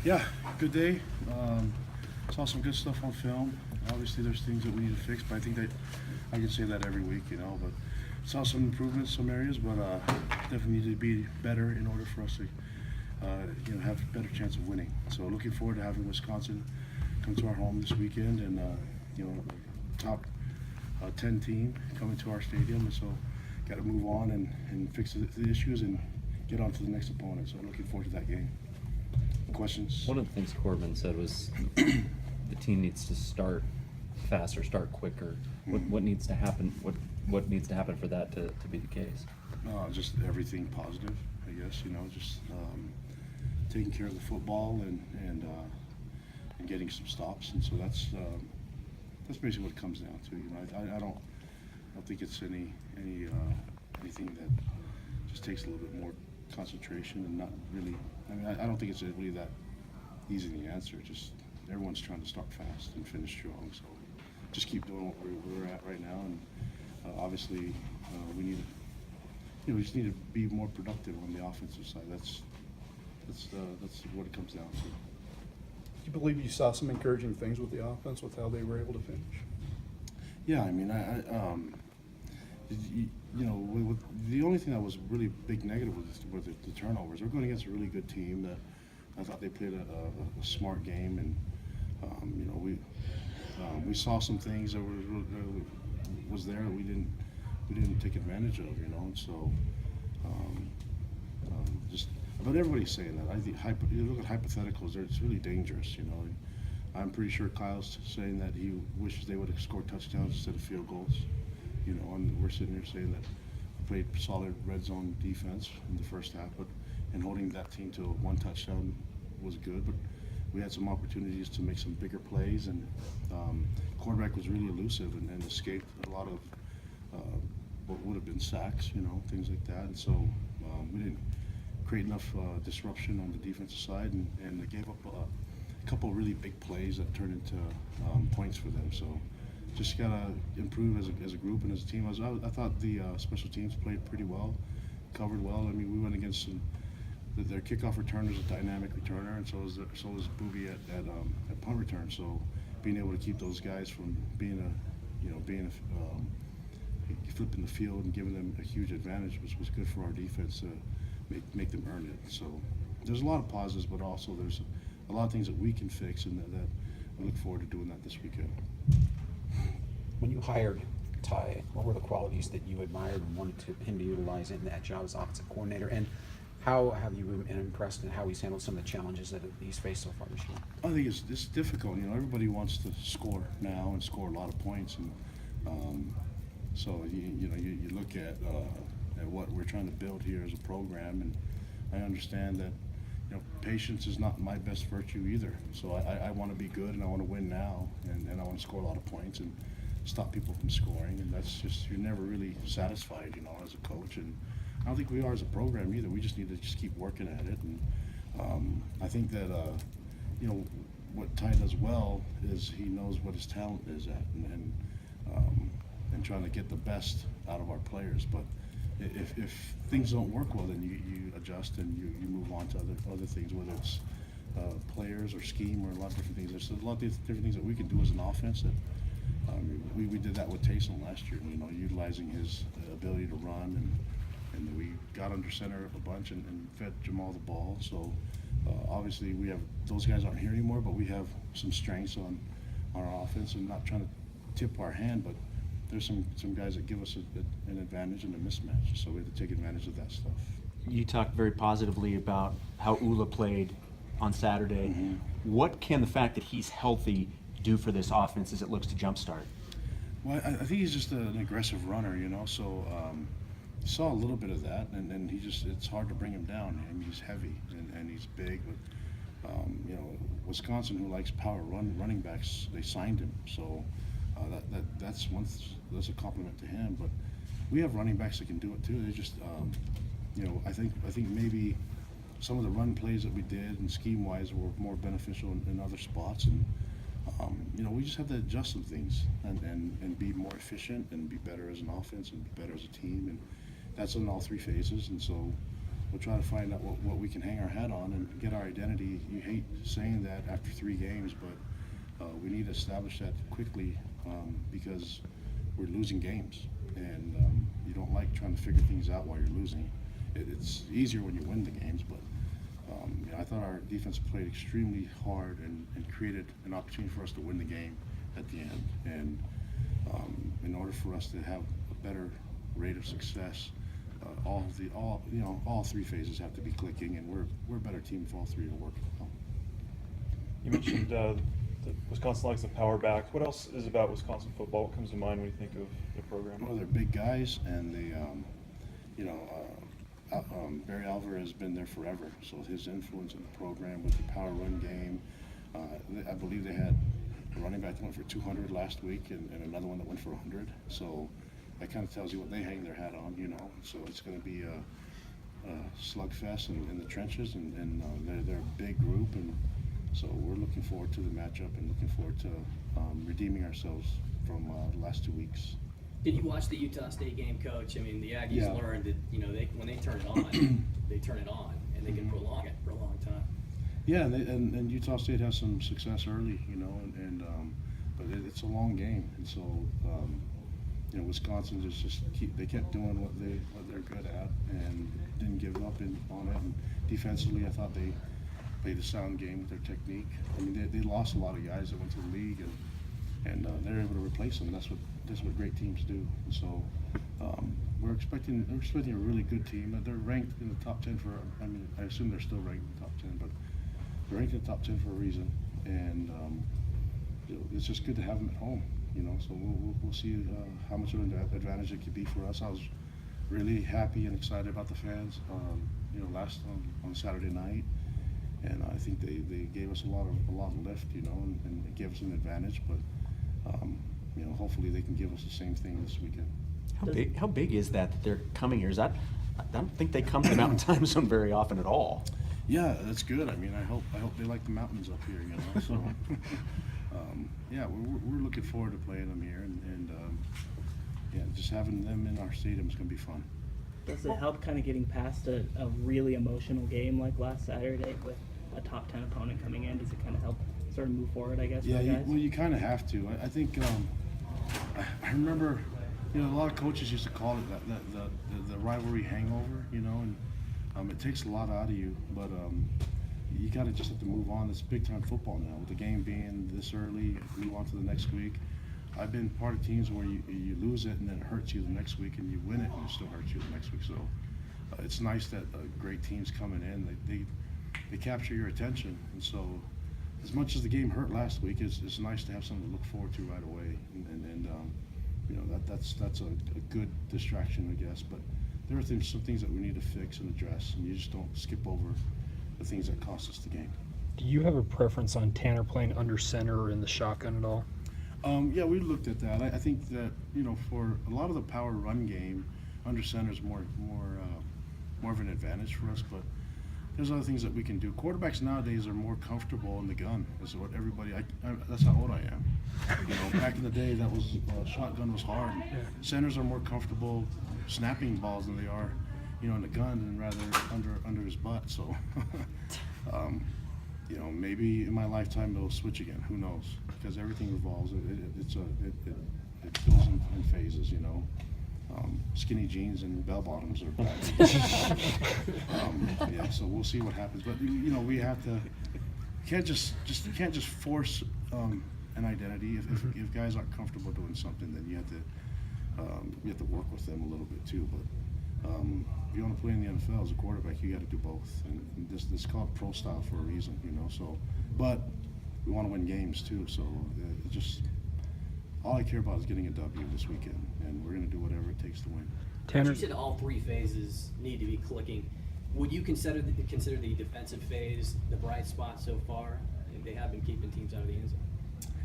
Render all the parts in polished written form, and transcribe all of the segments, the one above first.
Yeah, good day. Saw some good stuff on film. Obviously, there's things that we need to fix, but I think that I can say that every week, But saw some improvements, some areas, but definitely need to be better in order for us to, have a better chance of winning. So looking forward to having Wisconsin come to our home this weekend, and top 10 team coming to our stadium, and so got to move on and fix the issues and get on to the next opponent. So looking forward to that game. Questions? One of the things Corbin said was the team needs to start faster, start quicker. What needs to happen? What needs to happen for that to be the case? Just everything positive, I guess. Just taking care of the football and getting some stops, and so that's basically what it comes down to. I don't think it's anything that just takes a little bit more concentration and not really. I don't think it's really that easy the answer. Just everyone's trying to start fast and finish strong. So just keep doing what we're at right now, and obviously we just need to be more productive on the offensive side. That's what it comes down to. Do you believe you saw some encouraging things with the offense, with how they were able to finish? Yeah, the only thing that was really big negative were the turnovers. We're going against a really good team that I thought they played a smart game, and we saw some things that was there that we didn't take advantage of, and so but everybody's saying that. I think you look at hypotheticals, it's really dangerous, I'm pretty sure Kyle's saying that he wishes they would have scored touchdowns instead of field goals. And we're sitting here saying that we played solid red zone defense in the first half, and holding that team to one touchdown was good. But we had some opportunities to make some bigger plays, and quarterback was really elusive and escaped a lot of what would have been sacks, things like that. And so we didn't create enough disruption on the defensive side, and they gave up a couple of really big plays that turned into points for them. So just gotta improve as a group and as a team. I thought the special teams played pretty well, covered well. We went against their kickoff returner is a dynamic returner, and so is Booby at punt return. So being able to keep those guys from being flipping the field and giving them a huge advantage was good for our defense to make them earn it. So there's a lot of positives, but also there's a lot of things that we can fix, and that I look forward to doing that this weekend. When you hired Ty, what were the qualities that you admired and wanted him to utilize in that job as offensive coordinator? And how have you been impressed in how he's handled some of the challenges that he's faced so far this year? I think it's difficult. Everybody wants to score now and score a lot of points, and so you look at what we're trying to build here as a program, and I understand that patience is not my best virtue either. So I want to be good, and I want to win now, and I want to score a lot of points and stop people from scoring, and that's just, you're never really satisfied, as a coach, and I don't think we are as a program either. We just need to just keep working at it, and I think that what Ty does well is he knows what his talent is at, and trying to get the best out of our players. But if things don't work well, then you adjust and you move on to other things, whether it's players or scheme or a lot of different things. There's a lot of different things that we can do as an offense. That we did that with Taysom last year, utilizing his ability to run, and we got under center a bunch and fed Jamal the ball. So obviously those guys aren't here anymore, but we have some strengths on our offense, and not trying to tip our hand, but there's some guys that give us an advantage and a mismatch, so we have to take advantage of that stuff. You talked very positively about how Ula played on Saturday. Mm-hmm. What can the fact that he's healthy do for this offense as it looks to jumpstart? Well, I think he's just an aggressive runner, so you saw a little bit of that, and it's hard to bring him down. He's heavy and he's big, but Wisconsin, who likes power running backs, they signed him, so that's a compliment to him. But we have running backs that can do it too. They just I think maybe some of the run plays that we did and scheme wise were more beneficial in other spots, and we just have to adjust some things and be more efficient and be better as an offense and be better as a team, and that's in all three phases. And so we'll try to find out what we can hang our hat on and get our identity. You hate saying that after 3 games, but we need to establish that quickly because we're losing games, and you don't like trying to figure things out while you're losing. It's easier when you win the games, but you know, I thought our defense played extremely hard and created an opportunity for us to win the game at the end. And in order for us to have a better rate of success, all 3 phases have to be clicking, and we're a better team if all 3 are working well. You mentioned that Wisconsin likes the power backs. What else is about Wisconsin football? What comes to mind when you think of the program? Well, they're big guys, and they, Barry Alvarez has been there forever, so his influence in the program with the power run game. I believe they had a running back that went for 200 last week, and another one that went for 100. So that kind of tells you what they hang their hat on, you know. So it's going to be a slugfest in the trenches, and they're a big group, and so we're looking forward to the matchup and looking forward to redeeming ourselves from the last 2 weeks. Did you watch the Utah State game, Coach? I mean, the Aggies learned that, you know, when they turn it on, they turn it on, and they can prolong it for a long time. Yeah, and Utah State has some success early, you know, but it's a long game, and so you know, Wisconsin they kept doing what they're good at and didn't give up on it. And defensively, I thought they played a sound game with their technique. I mean, they lost a lot of guys that went to the league, and they're able to replace them. That's what great teams do. And so we're expecting a really good team. They're ranked in the top 10 I assume they're still ranked in the top 10, but they're ranked in the top 10 for a reason. And you know, it's just good to have them at home. You know, so we'll see how much of an advantage it could be for us. I was really happy and excited about the fans. You know, last on Saturday night. And I think they gave us a lot of lift, you know, and it gave us an advantage. But you know, hopefully they can give us the same thing this weekend. How big is that they're coming here? I don't think they come to the Mountain Time Zone very often at all. Yeah, that's good. I mean, I hope they like the mountains up here, you know. So yeah, we're looking forward to playing them here, and yeah, just having them in our stadium is going to be fun. Does it help kind of getting past a really emotional game like last Saturday with a top 10 opponent coming in? Does it kind of help sort of move forward, I guess, Yeah, for you guys? well, you kind of have to. I think I remember, you know, a lot of coaches used to call it the rivalry hangover, you know, and it takes a lot out of you, but you got to just have to move on. It's big time football now, with the game being this early, move on to the next week. I've been part of teams where you lose it and then it hurts you the next week, and you win it and it still hurts you the next week. So it's nice that great teams coming in, they capture your attention. And so as much as the game hurt last week, it's nice to have something to look forward to right away. And you know, that's a good distraction, I guess. But there are some things that we need to fix and address, and you just don't skip over the things that cost us the game. Do you have a preference on Tanner playing under center or in the shotgun at all? Yeah, we looked at that. I think that, you know, for a lot of the power run game, under center is more of an advantage for us. But there's other things that we can do. Quarterbacks nowadays are more comfortable in the gun. Is what everybody. That's how old I am. You know, back in the day, that was shotgun was hard. Centers are more comfortable snapping balls than they are, you know, in the gun, and rather under his butt. So. You know, maybe in my lifetime it'll switch again. Who knows? Because everything revolves. It goes in phases. You know, skinny jeans and bell bottoms are bad. Yeah, so we'll see what happens. But you know, we have to. You can't just force an identity. If guys aren't comfortable doing something, then you have to work with them a little bit too. But if you want to play in the NFL as a quarterback, you got to do both, and this is called pro style for a reason, you know. So, but we want to win games too. So just all I care about is getting a W this weekend, and we're going to do whatever it takes to win. Tanner, You said all 3 phases need to be clicking. Would you consider the defensive phase the bright spot so far? They have been keeping teams out of the end zone.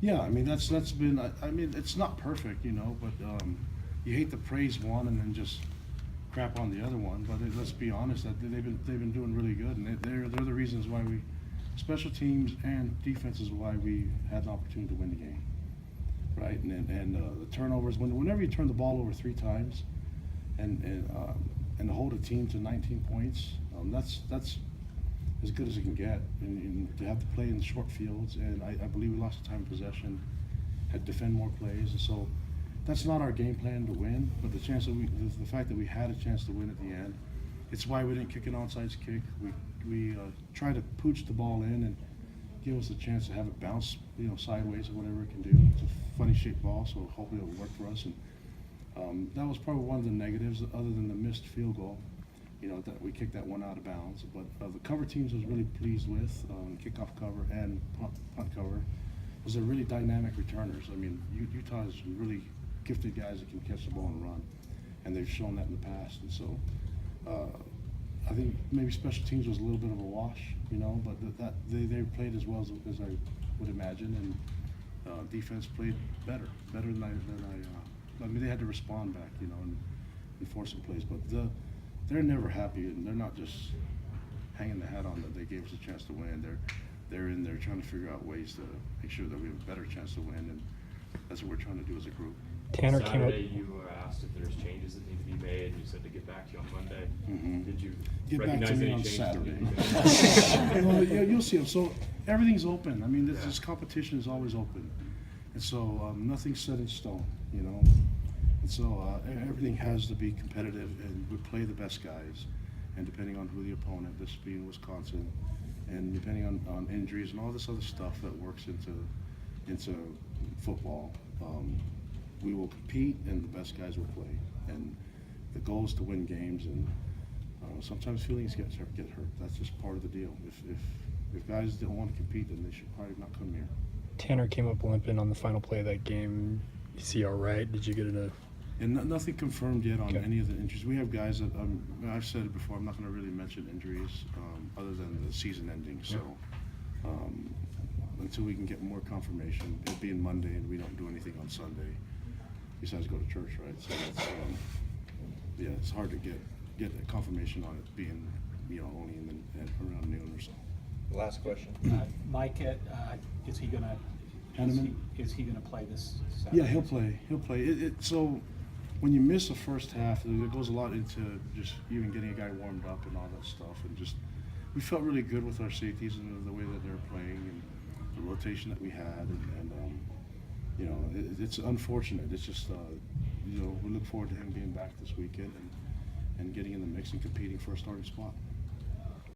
Yeah, I mean that's been. I mean, it's not perfect, you know, but you hate to praise one and then just crap on the other one. But let's be honest, that they've been doing really good, and they're the reasons why special teams and defense is why we had an opportunity to win the game, right? And the turnovers, whenever you turn the ball over 3 times, and hold a team to 19 points that's as good as it can get. And to have to play in short fields, and I believe we lost the time of possession, had to defend more plays, and so that's not our game plan to win. But the chance that the fact that we had a chance to win at the end, it's why we didn't kick an onside kick. We tried to pooch the ball in and give us a chance to have it bounce, sideways or whatever it can do. It's a funny shaped ball, so hopefully it'll work for us. And that was probably one of the negatives, other than the missed field goal. That we kicked that one out of bounds. But the cover teams was really pleased with kickoff cover and punt cover. Was they're really dynamic returners. I mean, Utah is really gifted guys that can catch the ball and run, and they've shown that in the past. And so I think maybe special teams was a little bit of a wash, but they played as well as I would imagine, and defense played better than I mean, they had to respond back, and force some plays, but they're never happy, and they're not just hanging the hat on that they gave us a chance to win. They're in there trying to figure out ways to make sure that we have a better chance to win, and that's what we're trying to do as a group. Tanner came up. Saturday, you were asked if there's changes that need to be made, and you said to get back to you on Monday. Mhm. Did you Get back recognize to me any on changes that Saturday. need to be made? Well, yeah, you'll see them. So everything's open. I mean, this Yeah. competition is always open, and so nothing's set in stone, And so everything has to be competitive, and we play the best guys. And depending on who the opponent, this being Wisconsin, and depending on injuries and all this other stuff that works into football, we will compete, and the best guys will play. And the goal is to win games, and sometimes feelings get hurt. That's just part of the deal. If guys don't want to compete, then they should probably not come here. Tanner came up limping on the final play of that game. Is he all right? Did you get it? And nothing confirmed yet on Okay. any of the injuries. We have guys that, I've said it before, I'm not going to really mention injuries other than the season ending. So until we can get more confirmation, it being Monday and we don't do anything on Sunday besides go to church, right? So that's, it's hard to get a confirmation on it being, only at around noon or so. Last question. Mike, is he gonna? Hanneman? Is he gonna play this Saturday? Yeah, he'll play. So when you miss the first half, it goes a lot into just even getting a guy warmed up and all that stuff. And just, we felt really good with our safeties and the way that they're playing and the rotation that we had. It's unfortunate. It's just, we look forward to him being back this weekend and getting in the mix and competing for a starting spot.